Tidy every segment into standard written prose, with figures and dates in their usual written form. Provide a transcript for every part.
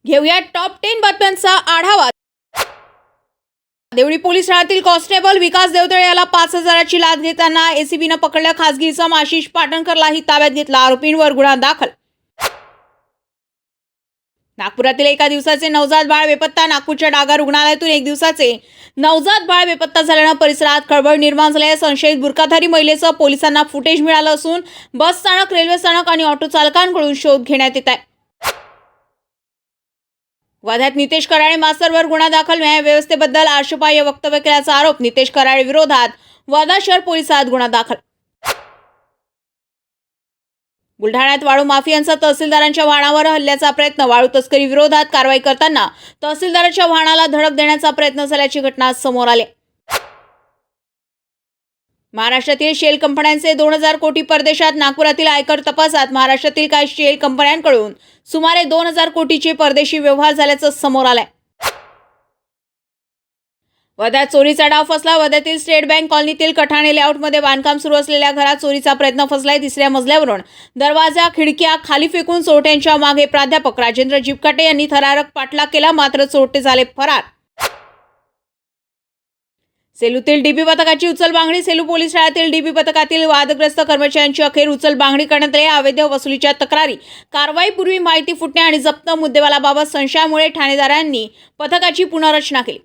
घेऊया टॉप 10 बातम्यांचा आढावा। देवळी पोलीस ठाण्यातील कॉन्स्टेबल विकास देवतळे याला 5,000ची लाच घेताना एसीबीने पकडल्या। खासगी इसम आशिष पाटणकरलाही ताब्यात घेतला। आरोपींवर गुन्हा दाखल। नागपुरातील एका दिवसाचे नवजात बाळ बेपत्ता। नागपूरच्या डागा रुग्णालयातून एक दिवसाचे नवजात बाळ बेपत्ता झाल्याने परिसरात खळबळ निर्माण झाली आहे। संशयित बुरखाधारी महिलेचं पोलिसांना फुटेज मिळालं असून बस स्थानक, रेल्वे स्थानक आणि ऑटो चालकांकडून शोध घेण्यात येत आहे। वर्ध्यात नितेश कराळे मास्तरवर गुन्हा दाखल। न्यायव्यवस्थेबद्दल आक्षेपार्ह वक्तव्य केल्याचा आरोप। नितेश कराळे विरोधात वर्धा शहर पोलिसात गुन्हा दाखल। बुलढाण्यात वाळू माफियांचा तहसीलदारांच्या वाहनावर हल्ल्याचा प्रयत्न। वाळू तस्करी विरोधात कारवाई करताना तहसीलदारांच्या वाहनाला धडक देण्याचा प्रयत्न झाल्याची घटना समोर आली। महाराष्ट्रातील शेल कंपन्यांचे 2,000 कोटी परदेशात। नागपुरातील आयकर तपासात महाराष्ट्रातील काही शेल कंपन्यांकडून सुमारे 2,000 कोटीचे परदेशी व्यवहार झाल्याचं समोर आलंय। वर्ध्यात चोरीचा डाव फसला। वर्ध्यातील स्टेट बँक कॉलनीतील कठाणे लेआउटमध्ये बांधकाम सुरू असलेल्या घरात चोरीचा प्रयत्न फसलाय। 3ऱ्या मजल्यावरून दरवाजा, खिडक्या खाली फेकून चोरट्यांच्या मागे प्राध्यापक राजेंद्र जिपकाटे यांनी थरारक पाठलाग केला, मात्र चोरटे झाले फरार। सेलूतील डीबी पथकाची उचलबांगडी। सेलू पोलीस ठाण्यातील डीबी पथकातील वादग्रस्त कर्मचाऱ्यांची अखेर उचलबांगडी करण्यात आली। अवैध वसुलीच्या तक्रारी, कारवाईपूर्वी माहिती फुटणे आणि जप्त मुद्देमालाबाबत संशयामुळे ठाणेदारांनी पथकाची पुनर्रचना केली।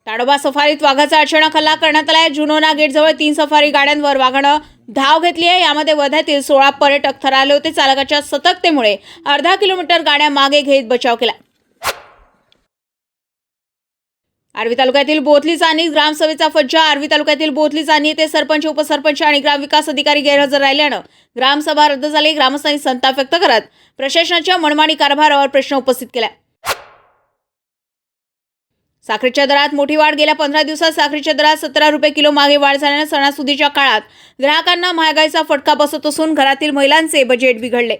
ताडोबा सफारीत वाघाचा अचानक हल्ला करण्यात आला आहे। जुनोना गेटजवळ 3 सफारी गाड्यांवर वाघानं धाव घेतली आहे। यामध्ये वर्ध्यातील 16 पर्यटक थरारले होते। चालकाच्या सतर्कतेमुळे अर्धा किलोमीटर गाड्या मागे घेत बचाव केला। आर्वी तालुक्यातील बोथली चानी ग्रामसभेचा फज्जा। आर्वी तालुक्यातील बोथली चानी येथे सरपंच, उपसरपंच आणि ग्रामविकास अधिकारी गैरहजर राहिल्यानं ग्रामसभा रद्द झाली। ग्रामस्थांनी संताप व्यक्त करत प्रशासनाच्या मनमानी कारभारावर प्रश्न उपस्थित केला। साखरेच्या दरात मोठी वाढ। गेल्या 15 दिवसात साखरेच्या दरात 17 रुपये किलो मागे वाढ झाल्याने सणासुदीच्या काळात ग्राहकांना महागाईचा फटका बसत असून घरातील महिलांचे बजेट बिघडले।